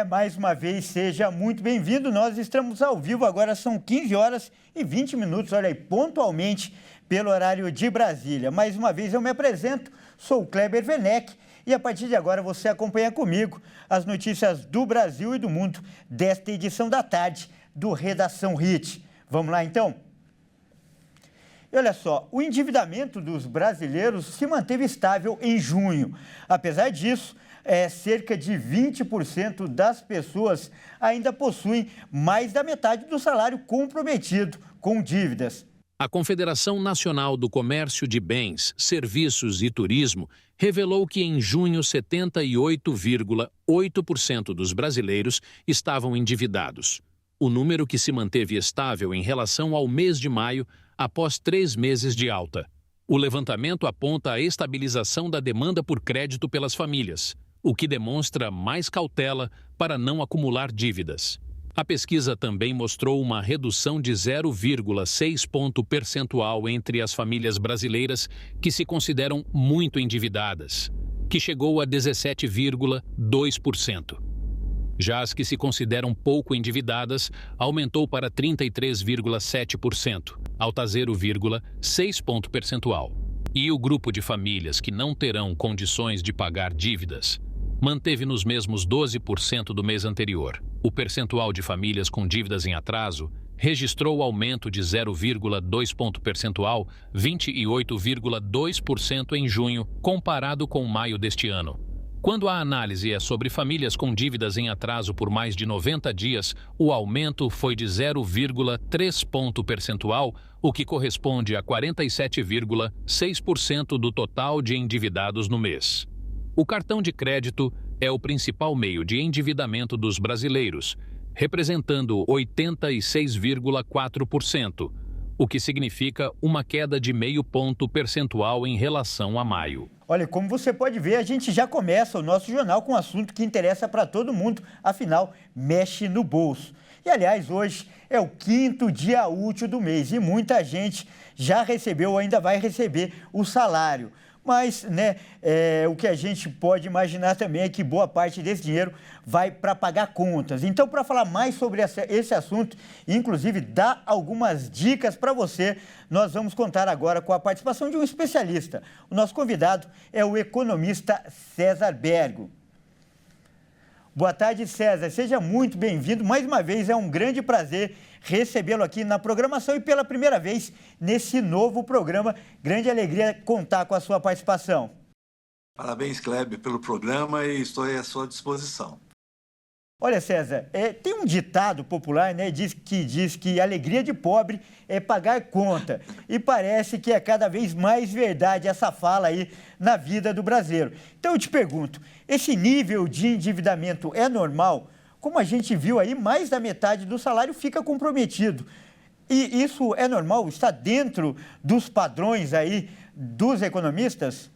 Mais uma vez, seja muito bem-vindo. Nós estamos ao vivo, agora são 15 horas e 20 minutos, olha aí, pontualmente pelo horário de Brasília. Mais uma vez eu me apresento, sou o Kleber Werneck e a partir de agora você acompanha comigo as notícias do Brasil e do mundo desta edição da tarde do Redação Hit. Vamos lá então? E olha só, o endividamento dos brasileiros se manteve estável em junho. Apesar disso, cerca de 20% das pessoas ainda possuem mais da metade do salário comprometido com dívidas. A Confederação Nacional do Comércio de Bens, Serviços e Turismo revelou que em junho 78,8% dos brasileiros estavam endividados. O número que se manteve estável em relação ao mês de maio após 3 meses de alta. O levantamento aponta a estabilização da demanda por crédito pelas famílias, o que demonstra mais cautela para não acumular dívidas. A pesquisa também mostrou uma redução de 0,6 ponto percentual entre as famílias brasileiras que se consideram muito endividadas, que chegou a 17,2%. Já as que se consideram pouco endividadas aumentou para 33,7%, alta 0,6 ponto percentual. E o grupo de famílias que não terão condições de pagar dívidas manteve nos mesmos 12% do mês anterior. O percentual de famílias com dívidas em atraso registrou aumento de 0,2 ponto percentual, 28,2% em junho, comparado com maio deste ano. Quando a análise é sobre famílias com dívidas em atraso por mais de 90 dias, o aumento foi de 0,3 ponto percentual, o que corresponde a 47,6% do total de endividados no mês. O cartão de crédito é o principal meio de endividamento dos brasileiros, representando 86,4%, o que significa uma queda de 0,5 ponto percentual em relação a maio. Olha, como você pode ver, a gente já começa o nosso jornal com um assunto que interessa para todo mundo, afinal, mexe no bolso. E, aliás, hoje é o 5º dia útil do mês e muita gente já recebeu ou ainda vai receber o salário. Mas, o que a gente pode imaginar também é que boa parte desse dinheiro vai para pagar contas. Então, para falar mais sobre esse assunto, inclusive dar algumas dicas para você, nós vamos contar agora com a participação de um especialista. O nosso convidado é o economista César Bergo. Boa tarde, César. Seja muito bem-vindo. Mais uma vez, é um grande prazer recebê-lo aqui na programação e pela primeira vez nesse novo programa. Grande alegria contar com a sua participação. Parabéns, Kleber, pelo programa e estou à sua disposição. Olha, César, tem um ditado popular, que diz que a alegria de pobre é pagar conta. E parece que é cada vez mais verdade essa fala aí na vida do brasileiro. Então eu te pergunto, esse nível de endividamento é normal? Como a gente viu aí, mais da metade do salário fica comprometido. E isso é normal? Está dentro dos padrões aí dos economistas?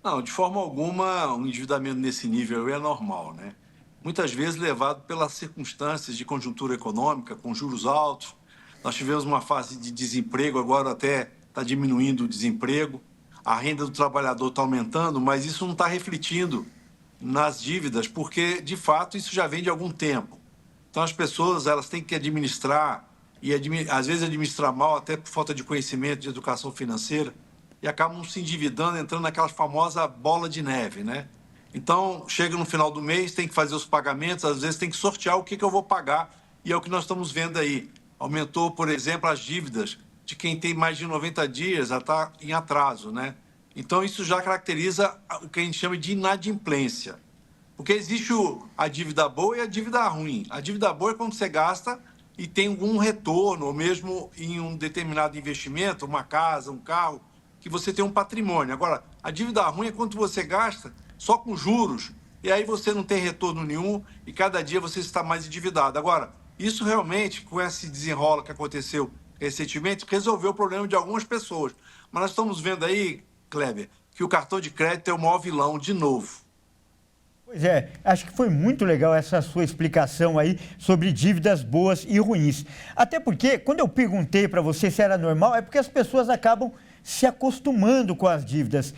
Não, de forma alguma, um endividamento nesse nível é normal, né? Muitas vezes levado pelas circunstâncias de conjuntura econômica, com juros altos. Nós tivemos uma fase de desemprego, agora até está diminuindo o desemprego. A renda do trabalhador está aumentando, mas isso não está refletindo nas dívidas, porque, de fato, isso já vem de algum tempo. Então, as pessoas elas têm que administrar, e às vezes administrar mal, até por falta de conhecimento de educação financeira, e acabam se endividando, entrando naquela famosa bola de neve, né? Então, chega no final do mês, tem que fazer os pagamentos, às vezes tem que sortear o que eu vou pagar, e é o que nós estamos vendo aí. Aumentou, por exemplo, as dívidas de quem tem mais de 90 dias, já está em atraso, né? Então, isso já caracteriza o que a gente chama de inadimplência. Porque existe a dívida boa e a dívida ruim. A dívida boa é quando você gasta e tem algum retorno, ou mesmo em um determinado investimento, uma casa, um carro, que você tem um patrimônio. Agora, a dívida ruim é quando você gasta só com juros, e aí você não tem retorno nenhum e cada dia você está mais endividado. Agora, isso realmente, com esse desenrola que aconteceu recentemente, resolveu o problema de algumas pessoas. Mas nós estamos vendo aí, Kleber, que o cartão de crédito é o maior vilão de novo. Pois é, acho que foi muito legal essa sua explicação aí sobre dívidas boas e ruins. Até porque, quando eu perguntei para você se era normal, é porque as pessoas acabam se acostumando com as dívidas.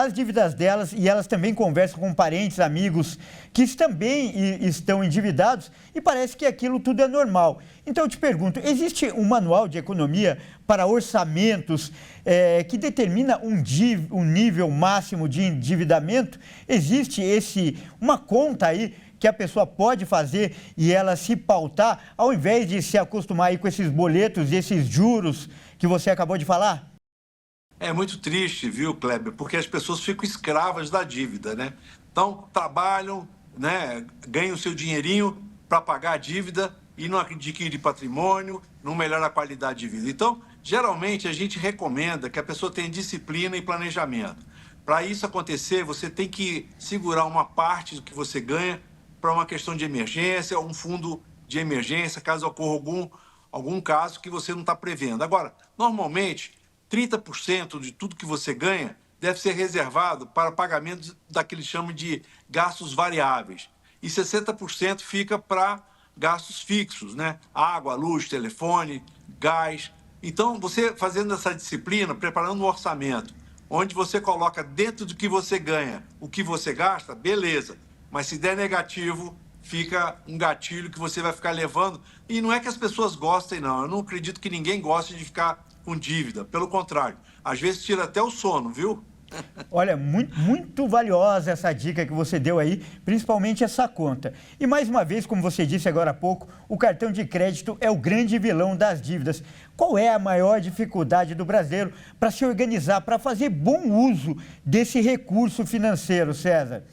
as dívidas delas e elas também conversam com parentes, amigos que também estão endividados e parece que aquilo tudo é normal. Então eu te pergunto, existe um manual de economia para orçamentos que determina um nível máximo de endividamento? Existe uma conta aí que a pessoa pode fazer e ela se pautar, ao invés de se acostumar aí com esses boletos e esses juros que você acabou de falar? É muito triste, viu, Kleber? Porque as pessoas ficam escravas da dívida, né? Então, trabalham, né, ganham o seu dinheirinho para pagar a dívida e não adquire patrimônio, não melhora a qualidade de vida. Então, geralmente, a gente recomenda que a pessoa tenha disciplina e planejamento. Para isso acontecer, você tem que segurar uma parte do que você ganha para uma questão de emergência, um fundo de emergência, caso ocorra algum caso que você não está prevendo. Agora, normalmente, 30% de tudo que você ganha deve ser reservado para pagamentos daqueles que chamam de gastos variáveis. E 60% fica para gastos fixos, né? Água, luz, telefone, gás. Então, você fazendo essa disciplina, preparando um orçamento, onde você coloca dentro do que você ganha o que você gasta, beleza. Mas se der negativo, fica um gatilho que você vai ficar levando. E não é que as pessoas gostem, não. Eu não acredito que ninguém goste de ficar com dívida. Pelo contrário, às vezes tira até o sono, viu? Olha, muito valiosa essa dica que você deu aí, principalmente essa conta. E mais uma vez, como você disse agora há pouco, o cartão de crédito é o grande vilão das dívidas. Qual é a maior dificuldade do brasileiro para se organizar, para fazer bom uso desse recurso financeiro, César?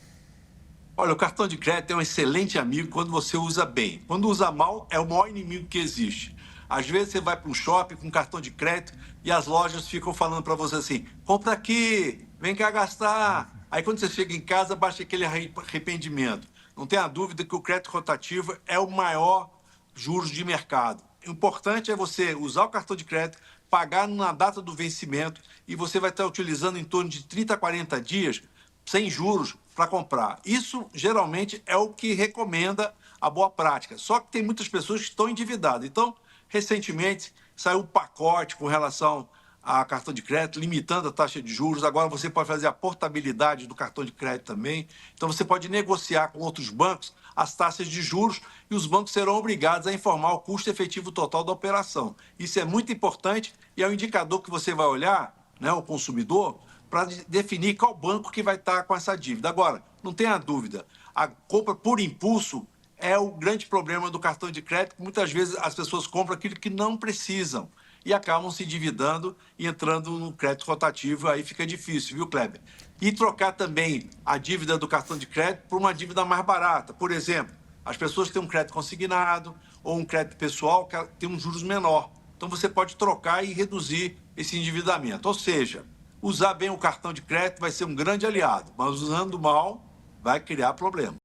Olha, o cartão de crédito é um excelente amigo quando você usa bem. Quando usa mal, é o maior inimigo que existe. Às vezes você vai para um shopping com cartão de crédito e as lojas ficam falando para você assim, compra aqui, vem cá gastar. Aí quando você chega em casa, baixa aquele arrependimento. Não tenha dúvida que o crédito rotativo é o maior juros de mercado. O importante é você usar o cartão de crédito, pagar na data do vencimento e você vai estar utilizando em torno de 30 a 40 dias sem juros para comprar. Isso geralmente é o que recomenda a boa prática. Só que tem muitas pessoas que estão endividadas. Então, recentemente, saiu um pacote com relação a cartão de crédito, limitando a taxa de juros. Agora você pode fazer a portabilidade do cartão de crédito também. Então você pode negociar com outros bancos as taxas de juros e os bancos serão obrigados a informar o custo efetivo total da operação. Isso é muito importante e é um indicador que você vai olhar, né, o consumidor, para definir qual banco que vai estar com essa dívida. Agora, não tenha dúvida, a compra por impulso é o grande problema do cartão de crédito. Muitas vezes as pessoas compram aquilo que não precisam e acabam se endividando e entrando no crédito rotativo, aí fica difícil, viu, Kleber? E trocar também a dívida do cartão de crédito por uma dívida mais barata. Por exemplo, as pessoas têm um crédito consignado ou um crédito pessoal que tem um juros menor. Então você pode trocar e reduzir esse endividamento. Ou seja, usar bem o cartão de crédito vai ser um grande aliado, mas usando mal vai criar problema.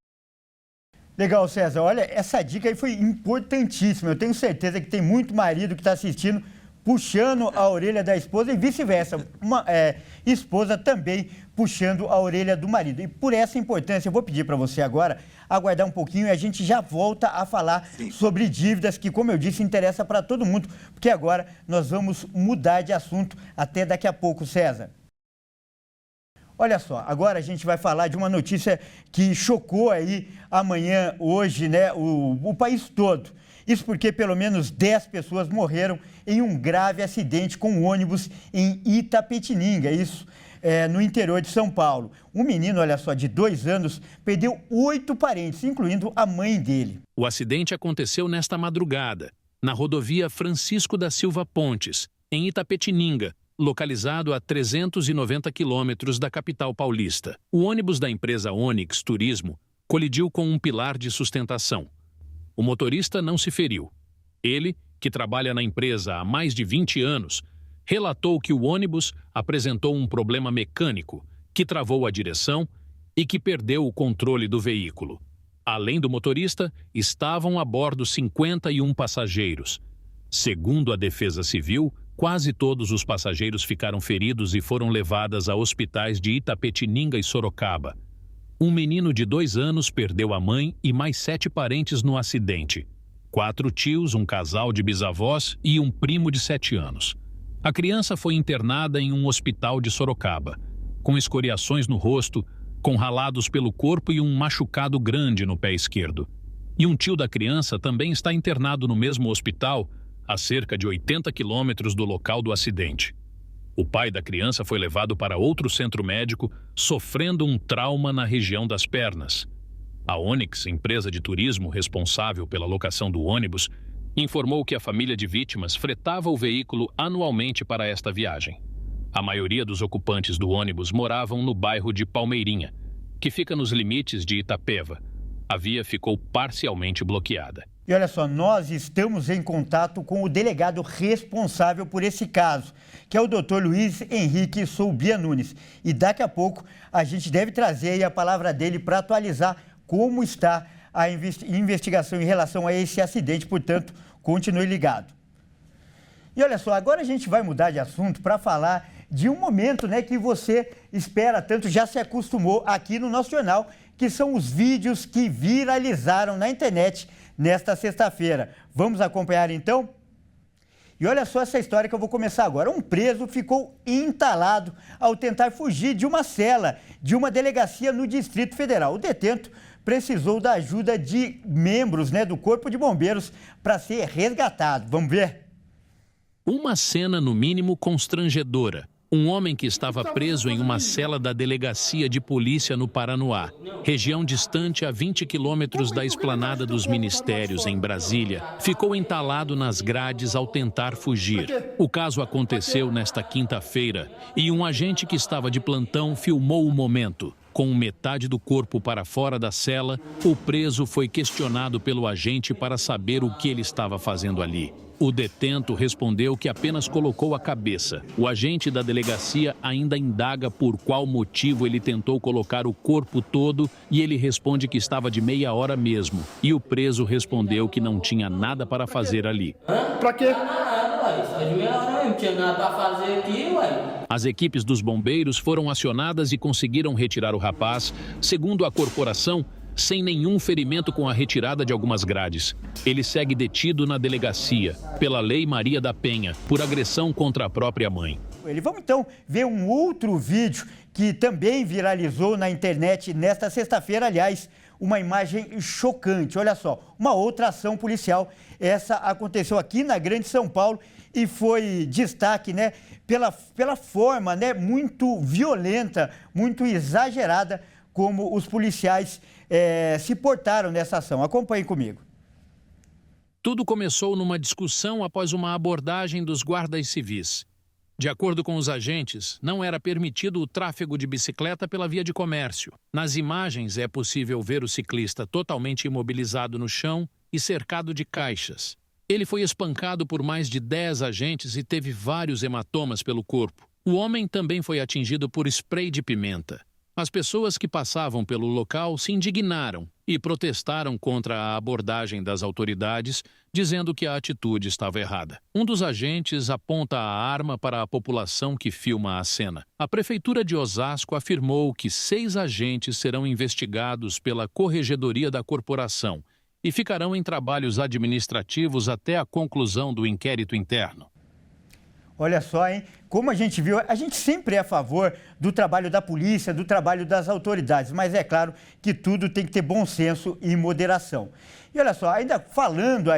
Legal, César. Olha, essa dica aí foi importantíssima. Eu tenho certeza que tem muito marido que está assistindo, puxando a orelha da esposa e vice-versa. Uma esposa também puxando a orelha do marido. E por essa importância, eu vou pedir para você agora aguardar um pouquinho e a gente já volta a falar sobre dívidas, que, como eu disse, interessa para todo mundo, porque agora nós vamos mudar de assunto até daqui a pouco, César. Olha só, agora a gente vai falar de uma notícia que chocou aí amanhã, hoje, né, o país todo. Isso porque pelo menos 10 pessoas morreram em um grave acidente com um ônibus em Itapetininga, isso no interior de São Paulo. Um menino, olha só, de 2 anos, perdeu 8 parentes, incluindo a mãe dele. O acidente aconteceu nesta madrugada, na rodovia Francisco da Silva Pontes, em Itapetininga, localizado a 390 quilômetros da capital paulista. O ônibus da empresa Onix Turismo colidiu com um pilar de sustentação. O motorista não se feriu. Ele, que trabalha na empresa há mais de 20 anos, relatou que o ônibus apresentou um problema mecânico que travou a direção e que perdeu o controle do veículo. Além do motorista, estavam a bordo 51 passageiros. Segundo a Defesa Civil, quase todos os passageiros ficaram feridos e foram levados a hospitais de Itapetininga e Sorocaba. Um menino de 2 anos perdeu a mãe e mais 7 parentes no acidente. 4 tios, um casal de bisavós e um primo de 7 anos. A criança foi internada em um hospital de Sorocaba. com escoriações no rosto, com ralados pelo corpo e um machucado grande no pé esquerdo. E um tio da criança também está internado no mesmo hospital, a cerca de 80 quilômetros do local do acidente. O pai da criança foi levado para outro centro médico, sofrendo um trauma na região das pernas. A Onyx, empresa de turismo responsável pela locação do ônibus, informou que a família de vítimas fretava o veículo anualmente para esta viagem. A maioria dos ocupantes do ônibus moravam no bairro de Palmeirinha, que fica nos limites de Itapeva. A via ficou parcialmente bloqueada. E olha só, nós estamos em contato com o delegado responsável por esse caso, que é o Dr. Luiz Henrique Soubia Nunes. E daqui a pouco a gente deve trazer aí a palavra dele para atualizar como está a investigação em relação a esse acidente. Portanto, continue ligado. E olha só, agora a gente vai mudar de assunto para falar de um momento, né, que você espera tanto, já se acostumou aqui no nosso jornal, que são os vídeos que viralizaram na internet nesta sexta-feira. Vamos acompanhar então? E olha só essa história que eu vou começar agora. Um preso ficou entalado ao tentar fugir de uma cela de uma delegacia no Distrito Federal. O detento precisou da ajuda de membros, né, do Corpo de Bombeiros para ser resgatado. Vamos ver? Uma cena, no mínimo, constrangedora. Um homem que estava preso em uma cela da delegacia de polícia no Paranoá, região distante a 20 quilômetros da esplanada dos ministérios em Brasília, ficou entalado nas grades ao tentar fugir. O caso aconteceu nesta quinta-feira e um agente que estava de plantão filmou o momento. Com metade do corpo para fora da cela, o preso foi questionado pelo agente para saber o que ele estava fazendo ali. O detento respondeu que apenas colocou a cabeça. O agente da delegacia ainda indaga por qual motivo ele tentou colocar o corpo todo e ele responde que estava de meia hora mesmo. E o preso respondeu que não tinha nada para fazer ali. Pra quê? Não tinha nada pra fazer aqui, ué. As equipes dos bombeiros foram acionadas e conseguiram retirar o rapaz, segundo a corporação, sem nenhum ferimento com a retirada de algumas grades. Ele segue detido na delegacia, pela Lei Maria da Penha, por agressão contra a própria mãe. Vamos então ver um outro vídeo que também viralizou na internet nesta sexta-feira, aliás, uma imagem chocante. Olha só, uma outra ação policial. Essa aconteceu aqui na Grande São Paulo e foi destaque, né, pela forma, né, muito violenta, muito exagerada como os policiais se portaram nessa ação. Acompanhe comigo. Tudo começou numa discussão após uma abordagem dos guardas civis. De acordo com os agentes, não era permitido o tráfego de bicicleta pela via de comércio. Nas imagens é possível ver o ciclista totalmente imobilizado no chão e cercado de caixas. Ele foi espancado por mais de 10 agentes e teve vários hematomas pelo corpo. O homem também foi atingido por spray de pimenta. As pessoas que passavam pelo local se indignaram e protestaram contra a abordagem das autoridades, dizendo que a atitude estava errada. Um dos agentes aponta a arma para a população que filma a cena. A Prefeitura de Osasco afirmou que 6 agentes serão investigados pela Corregedoria da Corporação e ficarão em trabalhos administrativos até a conclusão do inquérito interno. Olha só, hein? Como a gente viu, a gente sempre é a favor do trabalho da polícia, do trabalho das autoridades, mas é claro que tudo tem que ter bom senso e moderação. E olha só, falando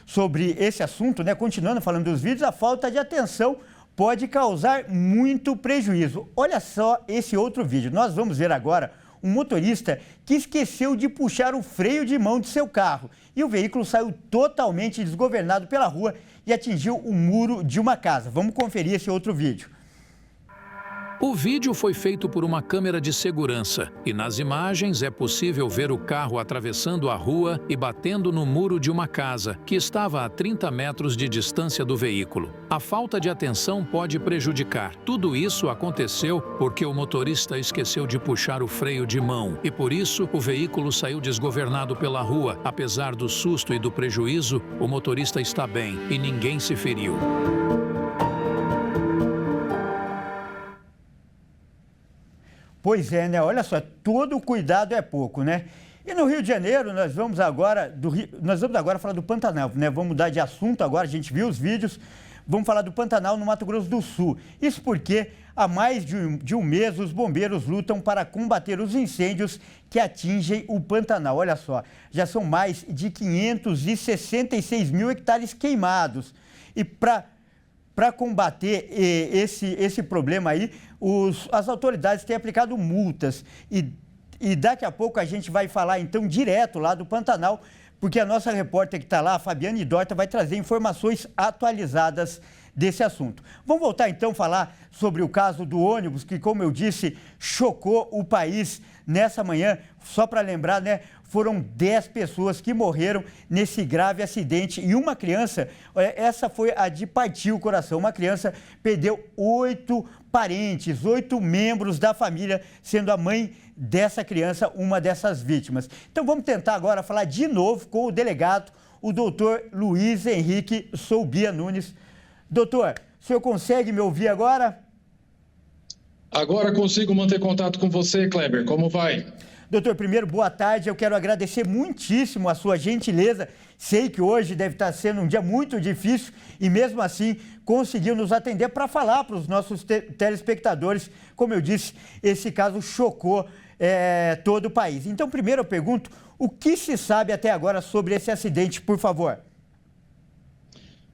sobre esse assunto, né? Continuando falando dos vídeos, a falta de atenção pode causar muito prejuízo. Olha só esse outro vídeo. Nós vamos ver agora um motorista que esqueceu de puxar o freio de mão de seu carro e o veículo saiu totalmente desgovernado pela rua e atingiu o muro de uma casa. Vamos conferir esse outro vídeo. O vídeo foi feito por uma câmera de segurança e nas imagens é possível ver o carro atravessando a rua e batendo no muro de uma casa, que estava a 30 metros de distância do veículo. A falta de atenção pode prejudicar. Tudo isso aconteceu porque o motorista esqueceu de puxar o freio de mão e por isso o veículo saiu desgovernado pela rua. Apesar do susto e do prejuízo, o motorista está bem e ninguém se feriu. Pois é, né? Olha só, todo cuidado é pouco, né? E no Rio de Janeiro, nós vamos agora falar do Pantanal, né? Vamos mudar de assunto agora, a gente viu os vídeos, vamos falar do Pantanal no Mato Grosso do Sul. Isso porque Há mais de um mês, os bombeiros lutam para combater os incêndios que atingem o Pantanal. Olha só, já são mais de 566 mil hectares queimados. E para combater esse problema aí, as autoridades têm aplicado multas. E daqui a pouco a gente vai falar, então, direto lá do Pantanal, porque a nossa repórter que está lá, a Fabiane Dorta, vai trazer informações atualizadas desse assunto. Vamos voltar então a falar sobre o caso do ônibus, que, como eu disse, chocou o país nessa manhã. Só para lembrar, né, foram 10 pessoas que morreram nesse grave acidente e uma criança, essa foi a de partir o coração, uma criança perdeu 8 parentes, 8 membros da família, sendo a mãe dessa criança uma dessas vítimas. Então vamos tentar agora falar de novo com o delegado, o doutor Luiz Henrique Soubia Nunes. Doutor, o senhor consegue me ouvir agora? Agora consigo manter contato com você, Kleber. Como vai? Doutor, primeiro, boa tarde. Eu quero agradecer muitíssimo a sua gentileza. Sei que hoje deve estar sendo um dia muito difícil e, mesmo assim, conseguiu nos atender para falar para os nossos telespectadores. Como eu disse, esse caso chocou todo o país. Então, primeiro eu pergunto, o que se sabe até agora sobre esse acidente, por favor?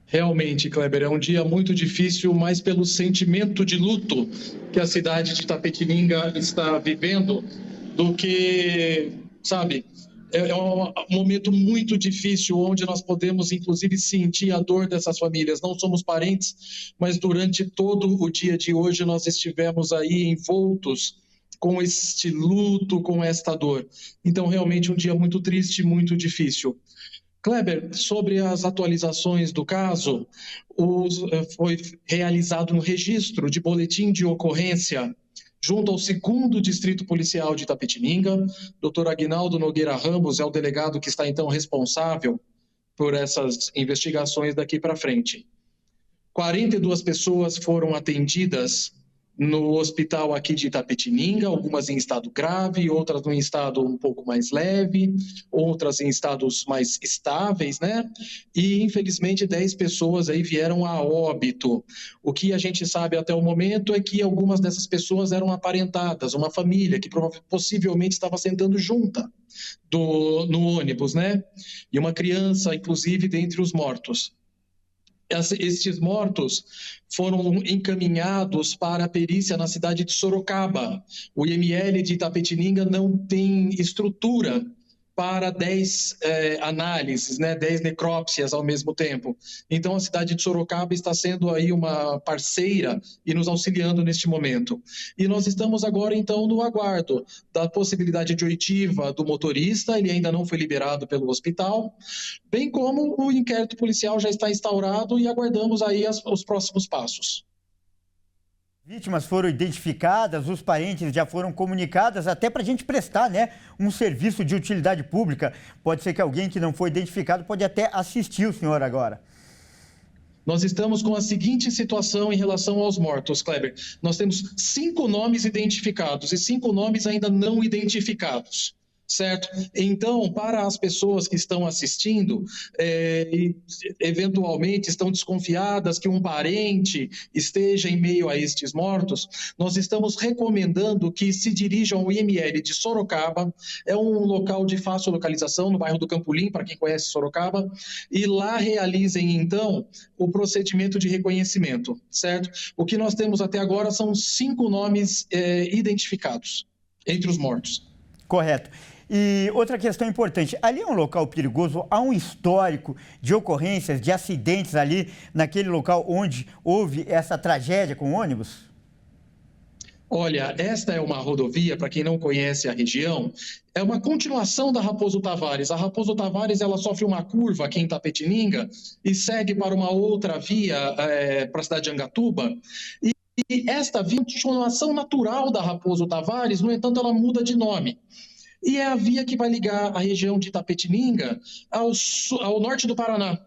Realmente, Kleber, é um dia muito difícil, mas pelo sentimento de luto que a cidade de Itapetininga está vivendo, do que, sabe, é um momento muito difícil, onde nós podemos, inclusive, sentir a dor dessas famílias. Não somos parentes, mas durante todo o dia de hoje nós estivemos aí envoltos com este luto, com esta dor. Então, realmente, um dia muito triste, muito difícil. Kleber, sobre as atualizações do caso, foi realizado um registro de boletim de ocorrência junto ao 2º Distrito Policial de Itapetininga. Dr. Aguinaldo Nogueira Ramos é o delegado que está, então, responsável por essas investigações daqui para frente. 42 pessoas foram atendidas no hospital aqui de Itapetininga, algumas em estado grave, outras em estado um pouco mais leve, outras em estados mais estáveis, né? E, infelizmente, 10 pessoas aí vieram a óbito. O que a gente sabe até o momento é que algumas dessas pessoas eram aparentadas, uma família que possivelmente estava sentando junta no ônibus, né? E uma criança, inclusive, dentre os mortos. Estes mortos foram encaminhados para a perícia na cidade de Sorocaba. O IML de Itapetininga não tem estrutura para 10 análises, né, 10 necrópsias ao mesmo tempo. Então, a cidade de Sorocaba está sendo aí uma parceira e nos auxiliando neste momento. E nós estamos agora, então, no aguardo da possibilidade de oitiva do motorista, ele ainda não foi liberado pelo hospital, bem como o inquérito policial já está instaurado e aguardamos aí os próximos passos. Vítimas foram identificadas, os parentes já foram comunicados, até para a gente prestar, né, um serviço de utilidade pública. Pode ser que alguém que não foi identificado pode até assistir o senhor agora. Nós estamos com a seguinte situação em relação aos mortos, Kleber. Nós temos 5 nomes identificados e 5 nomes ainda não identificados. Certo? Então, para as pessoas que estão assistindo e eventualmente estão desconfiadas que um parente esteja em meio a estes mortos, nós estamos recomendando que se dirijam ao IML de Sorocaba. É um local de fácil localização no bairro do Campolim, para quem conhece Sorocaba, e lá realizem, então, o procedimento de reconhecimento, certo? O que nós temos até agora são 5 nomes identificados entre os mortos. Correto. E outra questão importante, ali é um local perigoso, há um histórico de ocorrências, de acidentes ali naquele local onde houve essa tragédia com o ônibus? Olha, esta é uma rodovia, para quem não conhece a região, é uma continuação da Raposo Tavares. A Raposo Tavares, ela sofre uma curva aqui em Itapetininga e segue para uma outra via para a cidade de Angatuba. E esta via é uma continuação natural da Raposo Tavares, no entanto, ela muda de nome. E é a via que vai ligar a região de Itapetininga ao norte do Paraná.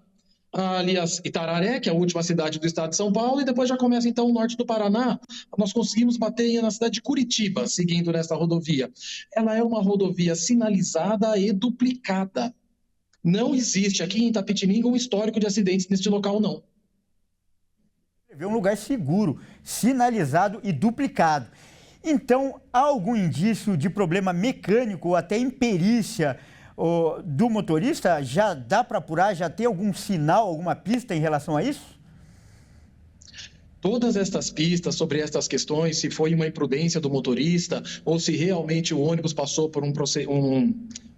Ali Itararé, que é a última cidade do estado de São Paulo, e depois já começa então o norte do Paraná. Nós conseguimos bater na cidade de Curitiba, seguindo nessa rodovia. Ela é uma rodovia sinalizada e duplicada. Não existe aqui em Itapetininga um histórico de acidentes neste local, não. Ver um lugar seguro, sinalizado e duplicado. Então, há algum indício de problema mecânico ou até imperícia do motorista? Já dá para apurar? Já tem algum sinal, alguma pista em relação a isso? Todas estas pistas sobre estas questões, se foi uma imprudência do motorista ou se realmente o ônibus passou por um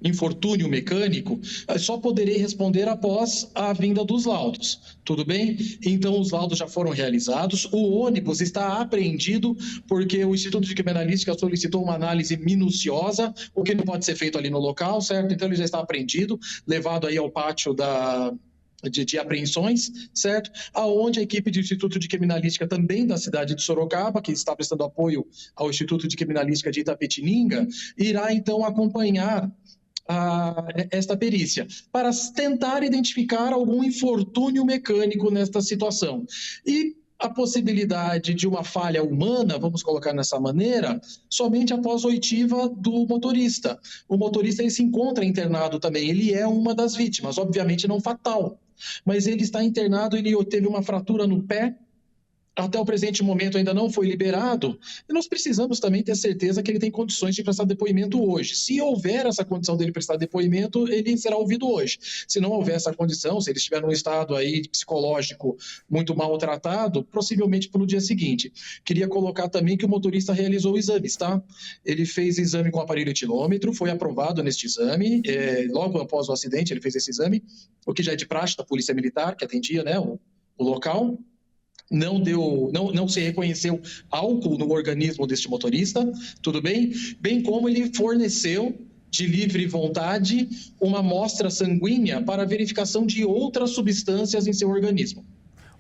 infortúnio mecânico, só poderei responder após a vinda dos laudos. Tudo bem? Então, os laudos já foram realizados. O ônibus está apreendido porque o Instituto de Criminalística solicitou uma análise minuciosa, o que não pode ser feito ali no local, certo? Então, ele já está apreendido, levado aí ao pátio de apreensões, certo? Aonde a equipe do Instituto de Criminalística também da cidade de Sorocaba, que está prestando apoio ao Instituto de Criminalística de Itapetininga, irá então acompanhar esta perícia para tentar identificar algum infortúnio mecânico nesta situação. E a possibilidade de uma falha humana, vamos colocar dessa maneira, somente após a oitiva do motorista. O motorista ele se encontra internado também, ele é uma das vítimas, obviamente não fatal, mas ele está internado, ele teve uma fratura no pé, até o presente momento ainda não foi liberado, e nós precisamos também ter certeza que ele tem condições de prestar depoimento hoje. Se houver essa condição dele prestar depoimento, ele será ouvido hoje. Se não houver essa condição, se ele estiver num estado aí psicológico muito maltratado, possivelmente pelo dia seguinte. Queria colocar também que o motorista realizou exames, tá? Ele fez exame com aparelho etilômetro, foi aprovado neste exame, logo após o acidente ele fez esse exame, o que já é de praxe da Polícia Militar, que atendia, né, o local. Não se reconheceu álcool no organismo deste motorista, tudo bem? Bem como ele forneceu de livre vontade uma amostra sanguínea para verificação de outras substâncias em seu organismo.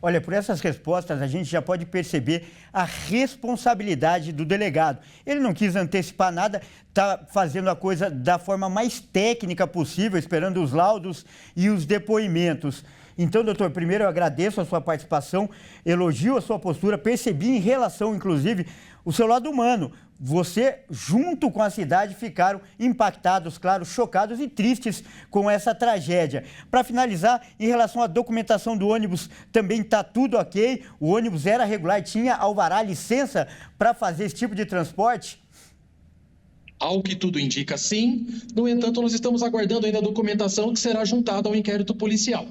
Olha, por essas respostas a gente já pode perceber a responsabilidade do delegado. Ele não quis antecipar nada, está fazendo a coisa da forma mais técnica possível, esperando os laudos e os depoimentos. Então, doutor, primeiro eu agradeço a sua participação, elogio a sua postura, percebi em relação, inclusive, o seu lado humano. Você, junto com a cidade, ficaram impactados, claro, chocados e tristes com essa tragédia. Para finalizar, em relação à documentação do ônibus, também está tudo ok? O ônibus era regular, tinha alvará, licença para fazer esse tipo de transporte? Ao que tudo indica, sim. No entanto, nós estamos aguardando ainda a documentação que será juntada ao inquérito policial.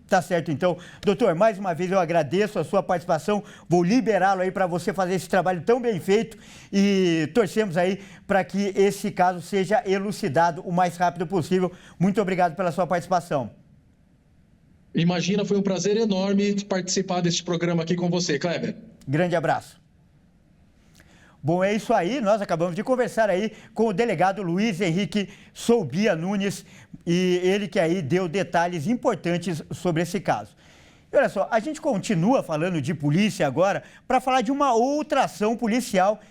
Tá certo, então. Doutor, mais uma vez eu agradeço a sua participação, vou liberá-lo aí para você fazer esse trabalho tão bem feito e torcemos aí para que esse caso seja elucidado o mais rápido possível. Muito obrigado pela sua participação. Imagina, foi um prazer enorme participar deste programa aqui com você, Kleber. Grande abraço. Bom, é isso aí, nós acabamos de conversar aí com o delegado Luiz Henrique Soubia Nunes e ele que aí deu detalhes importantes sobre esse caso. E olha só, a gente continua falando de polícia agora para falar de uma outra ação policial,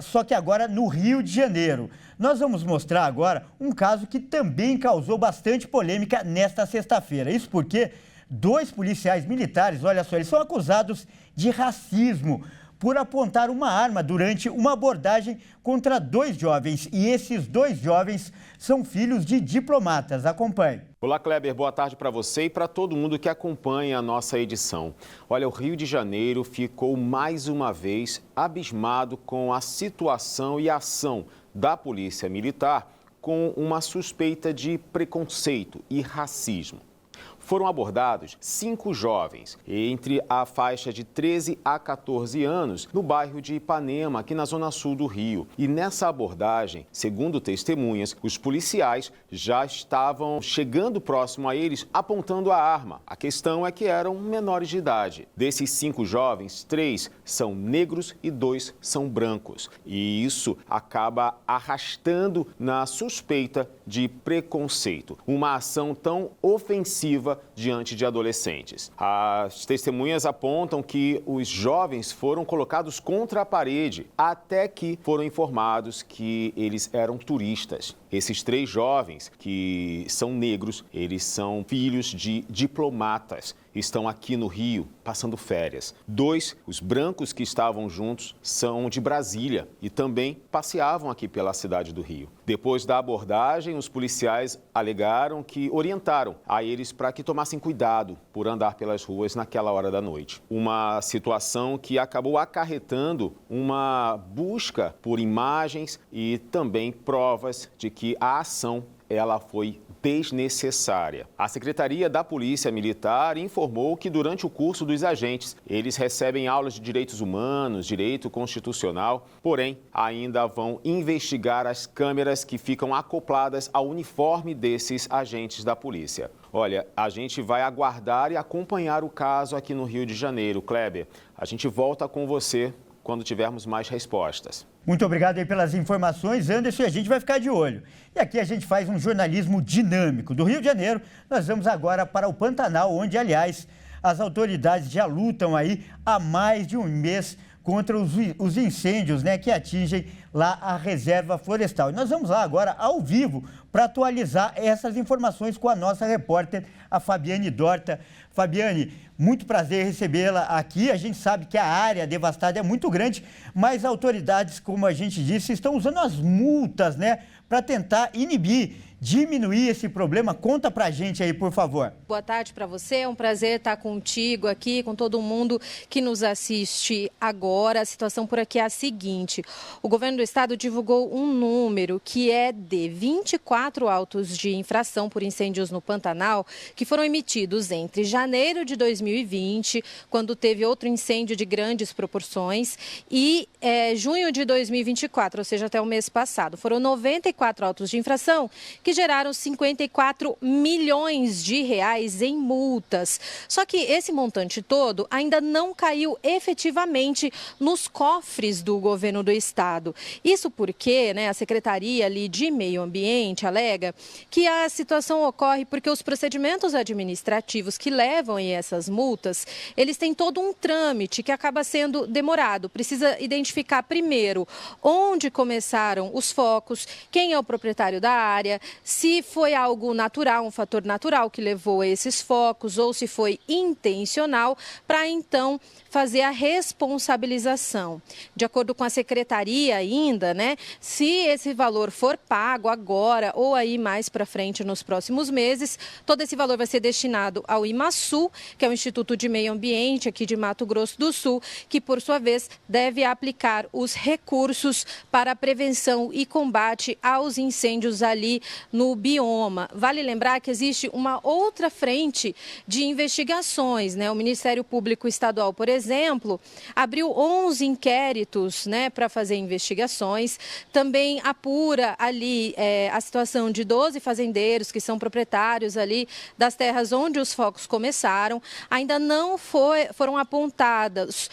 só que agora no Rio de Janeiro. Nós vamos mostrar agora um caso que também causou bastante polêmica nesta sexta-feira. Isso porque 2 policiais militares, olha só, eles são acusados de racismo por apontar uma arma durante uma abordagem contra 2 jovens. E esses 2 jovens são filhos de diplomatas. Acompanhe. Olá, Kleber. Boa tarde para você e para todo mundo que acompanha a nossa edição. Olha, o Rio de Janeiro ficou mais uma vez abismado com a situação e a ação da Polícia Militar com uma suspeita de preconceito e racismo. Foram abordados 5 jovens, entre a faixa de 13 a 14 anos, no bairro de Ipanema, aqui na zona sul do Rio. E nessa abordagem, segundo testemunhas, os policiais já estavam chegando próximo a eles, apontando a arma. A questão é que eram menores de idade. Desses 5 jovens, 3 são negros e 2 são brancos. E isso acaba arrastando na suspeita de preconceito. Uma ação tão ofensiva diante de adolescentes. As testemunhas apontam que os jovens foram colocados contra a parede até que foram informados que eles eram turistas. Esses 3 jovens, que são negros, eles são filhos de diplomatas, estão aqui no Rio passando férias. 2, os brancos que estavam juntos, são de Brasília e também passeavam aqui pela cidade do Rio. Depois da abordagem, os policiais alegaram que orientaram a eles para que tomassem cuidado por andar pelas ruas naquela hora da noite. Uma situação que acabou acarretando uma busca por imagens e também provas de que a ação ela foi desnecessária. A Secretaria da Polícia Militar informou que durante o curso dos agentes, eles recebem aulas de direitos humanos, direito constitucional, porém ainda vão investigar as câmeras que ficam acopladas ao uniforme desses agentes da polícia. Olha, a gente vai aguardar e acompanhar o caso aqui no Rio de Janeiro. Kleber, a gente volta com você quando tivermos mais respostas. Muito obrigado aí pelas informações, Anderson, e a gente vai ficar de olho. E aqui a gente faz um jornalismo dinâmico. Do Rio de Janeiro, nós vamos agora para o Pantanal, onde, aliás, as autoridades já lutam aí há mais de um mês contra os incêndios, né, que atingem lá a reserva florestal. E nós vamos lá agora, ao vivo, para atualizar essas informações com a nossa repórter, a Fabiane Dorta. Fabiane, muito prazer recebê-la aqui. A gente sabe que a área devastada é muito grande, mas autoridades, como a gente disse, estão usando as multas, né, para tentar diminuir esse problema. Conta pra gente aí, por favor. Boa tarde para você, é um prazer estar contigo aqui, com todo mundo que nos assiste agora. A situação por aqui é a seguinte: o governo do estado divulgou um número que é de 24 autos de infração por incêndios no Pantanal, que foram emitidos entre janeiro de 2020, quando teve outro incêndio de grandes proporções, e junho de 2024, ou seja, até o mês passado. Foram 94 autos de infração que geraram 54 milhões de reais em multas. Só que esse montante todo ainda não caiu efetivamente nos cofres do governo do estado. Isso porque, né, a Secretaria ali de Meio Ambiente alega que a situação ocorre porque os procedimentos administrativos que levam a essas multas, eles têm todo um trâmite que acaba sendo demorado. Precisa identificar primeiro onde começaram os focos, quem é o proprietário da área, se foi algo natural, um fator natural que levou a esses focos, ou se foi intencional, para então fazer a responsabilização. De acordo com a secretaria ainda, né, se esse valor for pago agora ou aí mais para frente nos próximos meses, todo esse valor vai ser destinado ao IMASU, que é o Instituto de Meio Ambiente aqui de Mato Grosso do Sul, que por sua vez deve aplicar os recursos para a prevenção e combate aos incêndios ali no bioma. Vale lembrar que existe uma outra frente de investigações, né? O Ministério Público Estadual, por exemplo, abriu 11 inquéritos, né, para fazer investigações. Também apura ali a situação de 12 fazendeiros que são proprietários ali das terras onde os focos começaram. Ainda não foram apontados,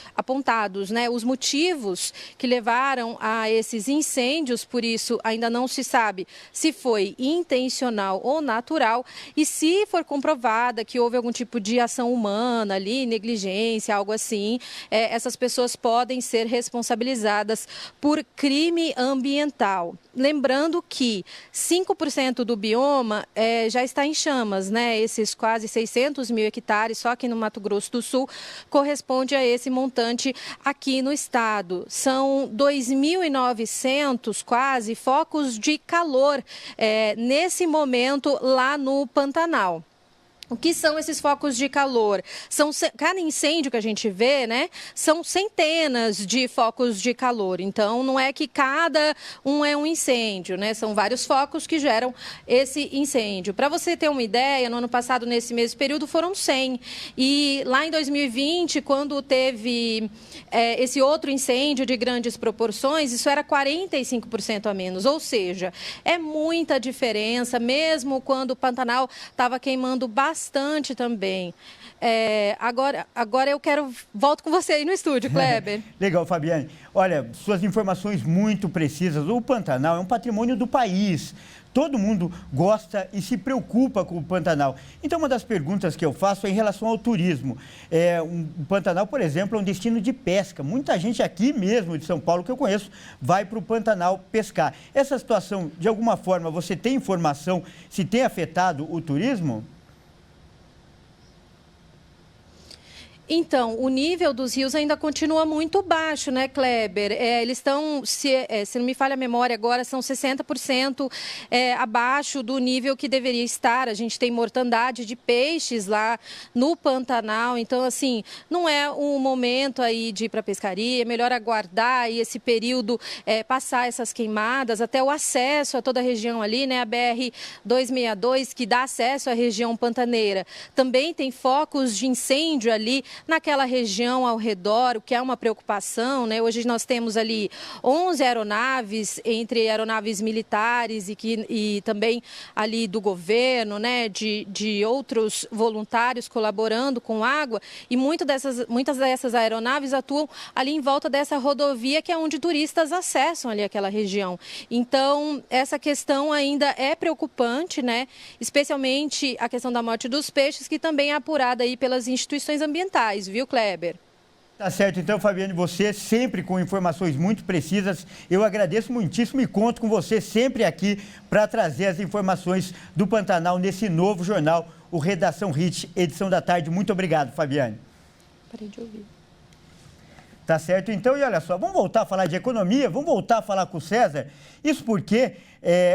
né, os motivos que levaram a esses incêndios, por isso ainda não se sabe se foi intencional ou natural, e se for comprovada que houve algum tipo de ação humana ali, negligência, algo assim, essas pessoas podem ser responsabilizadas por crime ambiental. Lembrando que 5% do bioma já está em chamas, né? Esses quase 600 mil hectares, só aqui no Mato Grosso do Sul, corresponde a esse montante aqui no estado. São 2.900 quase focos de calor nesse momento lá no Pantanal. O que são esses focos de calor? Cada incêndio que a gente vê, né, são centenas de focos de calor. Então, não é que cada um é um incêndio, né? São vários focos que geram esse incêndio. Para você ter uma ideia, no ano passado, nesse mesmo período, foram 100. E lá em 2020, quando teve esse outro incêndio de grandes proporções, isso era 45% a menos. Ou seja, é muita diferença, mesmo quando o Pantanal estava queimando bastante bastante também. Agora eu volto com você aí no estúdio, Kleber. Legal, Fabiane. Olha, suas informações muito precisas. O Pantanal é um patrimônio do país. Todo mundo gosta e se preocupa com o Pantanal. Então, uma das perguntas que eu faço é em relação ao turismo. O Pantanal, por exemplo, é um destino de pesca. Muita gente aqui mesmo de São Paulo, que eu conheço, vai para o Pantanal pescar. Essa situação, de alguma forma, você tem informação se tem afetado o turismo? Então, o nível dos rios ainda continua muito baixo, né, Kleber? Eles estão, se não me falha a memória agora, são 60% abaixo do nível que deveria estar. A gente tem mortandade de peixes lá no Pantanal. Então, assim, não é um momento aí de ir para a pescaria. É melhor aguardar aí esse período, passar essas queimadas, até o acesso a toda a região ali, né? A BR-262, que dá acesso à região pantaneira. Também tem focos de incêndio ali naquela região ao redor, o que é uma preocupação, né? Hoje nós temos ali 11 aeronaves, entre aeronaves militares e também ali do governo, né? De outros voluntários colaborando com água, e muitas dessas aeronaves atuam ali em volta dessa rodovia, que é onde turistas acessam ali aquela região. Então, essa questão ainda é preocupante, né? Especialmente a questão da morte dos peixes, que também é apurada aí pelas instituições ambientais. Viu, Kleber? Tá certo, então, Fabiane, você sempre com informações muito precisas. Eu agradeço muitíssimo e conto com você sempre aqui para trazer as informações do Pantanal nesse novo jornal, o Redação Hit, edição da tarde. Muito obrigado, Fabiane. Parei de ouvir. Tá certo, então, e olha só, vamos voltar a falar de economia, vamos voltar a falar com o César. Isso porque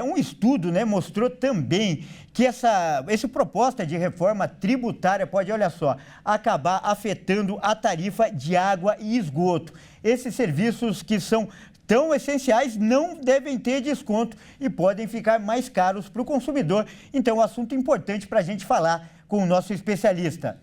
um estudo, né, mostrou também que essa proposta de reforma tributária pode, olha só, acabar afetando a tarifa de água e esgoto. Esses serviços que são tão essenciais não devem ter desconto e podem ficar mais caros para o consumidor. Então, um assunto importante para a gente falar com o nosso especialista.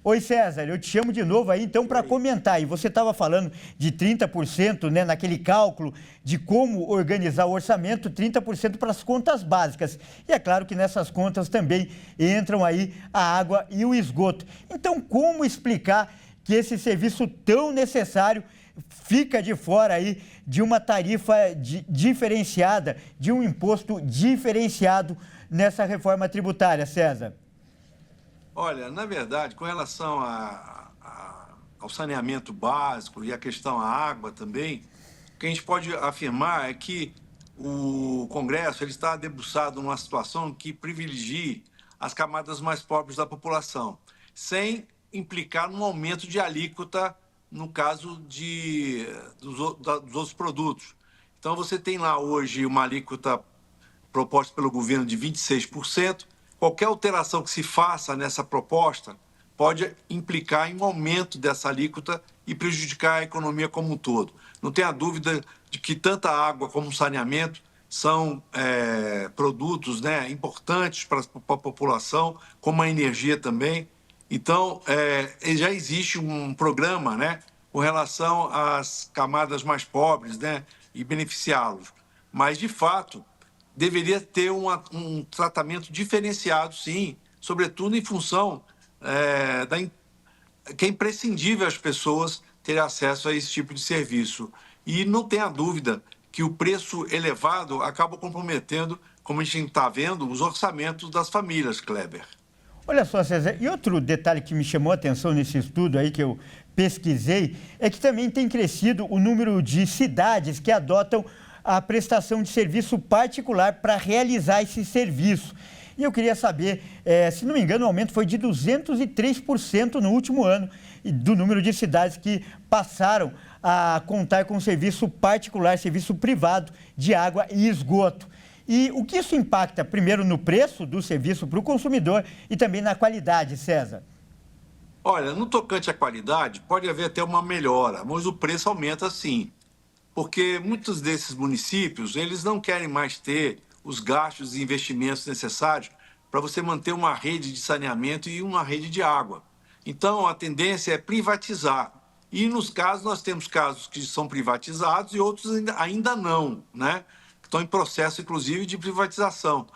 Oi, César, eu te chamo de novo aí, então, para comentar. E você estava falando de 30%, né, naquele cálculo de como organizar o orçamento, 30% para as contas básicas. E é claro que nessas contas também entram aí a água e o esgoto. Então, como explicar que esse serviço tão necessário fica de fora aí de uma tarifa diferenciada, de um imposto diferenciado nessa reforma tributária, César? Olha, na verdade, com relação ao saneamento básico e a questão à água também, o que a gente pode afirmar é que o Congresso ele está debruçado numa situação que privilegie as camadas mais pobres da população, sem implicar num aumento de alíquota no caso dos outros produtos. Então, você tem lá hoje uma alíquota proposta pelo governo de 26%. Qualquer alteração que se faça nessa proposta pode implicar em um aumento dessa alíquota e prejudicar a economia como um todo. Não tenha dúvida de que tanto a água como o saneamento são produtos, né, importantes para a população, como a energia também. Então, já existe um programa, né, com relação às camadas mais pobres, né, e beneficiá-los. Mas, de fato, deveria ter um tratamento diferenciado, sim, sobretudo em função que é imprescindível as pessoas terem acesso a esse tipo de serviço. E não tenha dúvida que o preço elevado acaba comprometendo, como a gente está vendo, os orçamentos das famílias, Kleber. Olha só, César, e outro detalhe que me chamou a atenção nesse estudo aí que eu pesquisei é que também tem crescido o número de cidades que adotam a prestação de serviço particular para realizar esse serviço. E eu queria saber, se não me engano, o aumento foi de 203% no último ano do número de cidades que passaram a contar com serviço particular, serviço privado de água e esgoto. E o que isso impacta, primeiro, no preço do serviço para o consumidor e também na qualidade, César? Olha, no tocante à qualidade, pode haver até uma melhora, mas o preço aumenta sim. Porque muitos desses municípios, eles não querem mais ter os gastos e investimentos necessários para você manter uma rede de saneamento e uma rede de água. Então, a tendência é privatizar. E nos casos, nós temos casos que são privatizados e outros ainda não, né? Estão em processo, inclusive, de privatização.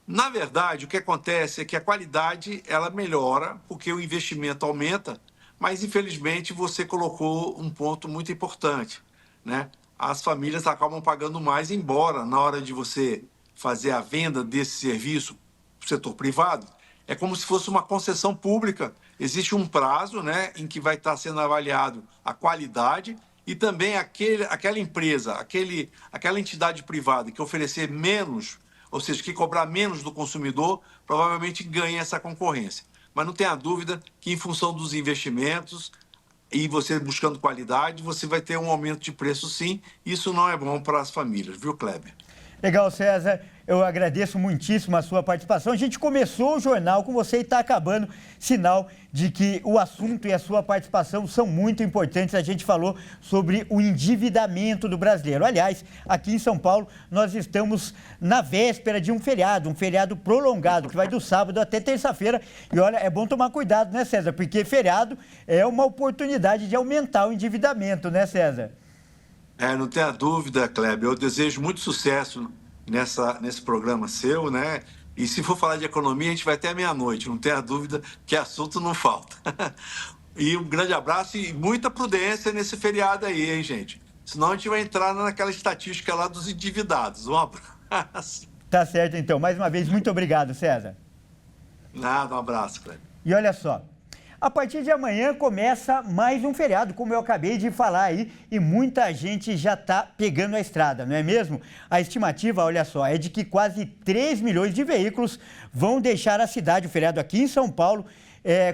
Na verdade, o que acontece é que a qualidade ela melhora porque o investimento aumenta, mas infelizmente você colocou um ponto muito importante, né? As famílias acabam pagando mais, embora na hora de você fazer a venda desse serviço para o setor privado, é como se fosse uma concessão pública. Existe um prazo, né, em que vai estar sendo avaliado a qualidade e também aquela empresa, aquela entidade privada que oferecer menos, ou seja, que cobrar menos do consumidor, provavelmente ganha essa concorrência. Mas não tenha dúvida que, em função dos investimentos e você buscando qualidade, você vai ter um aumento de preço, sim. Isso não é bom para as famílias, viu, Kleber? Legal, César. Eu agradeço muitíssimo a sua participação. A gente começou o jornal com você e está acabando, sinal de que o assunto e a sua participação são muito importantes. A gente falou sobre o endividamento do brasileiro. Aliás, aqui em São Paulo, nós estamos na véspera de um feriado prolongado, que vai do sábado até terça-feira. E olha, é bom tomar cuidado, né, César? Porque feriado é uma oportunidade de aumentar o endividamento, né, César? Não tenha dúvida, Kleber. Eu desejo muito sucesso nesse programa seu, né? E se for falar de economia, a gente vai até meia-noite. Não tenha dúvida que assunto não falta. E um grande abraço e muita prudência nesse feriado aí, hein, gente? Senão a gente vai entrar naquela estatística lá dos endividados. Um abraço. Tá certo, então. Mais uma vez, muito obrigado, César. Nada, um abraço, Kleber. E olha só. A partir de amanhã começa mais um feriado, como eu acabei de falar aí, e muita gente já está pegando a estrada, não é mesmo? A estimativa, olha só, é de que quase 3 milhões de veículos vão deixar a cidade, o feriado aqui em São Paulo,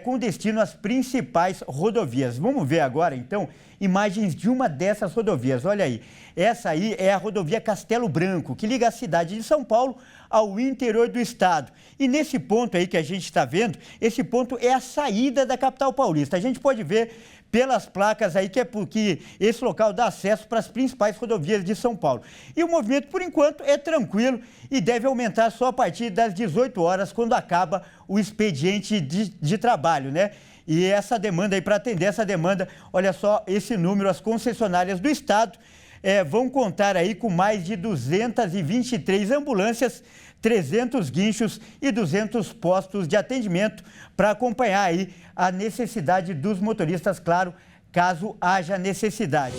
com destino às principais rodovias. Vamos ver agora, então, imagens de uma dessas rodovias. Olha aí, essa aí é a rodovia Castelo Branco, que liga a cidade de São Paulo ao interior do estado. E nesse ponto aí que a gente está vendo, esse ponto é a saída da capital paulista. A gente pode ver pelas placas aí que é porque esse local dá acesso para as principais rodovias de São Paulo. E o movimento, por enquanto, é tranquilo e deve aumentar só a partir das 18 horas, quando acaba o expediente de trabalho, né? E essa demanda aí, para atender essa demanda, olha só esse número, as concessionárias do estado vão contar aí com mais de 223 ambulâncias, 300 guinchos e 200 postos de atendimento para acompanhar aí a necessidade dos motoristas, claro, caso haja necessidade.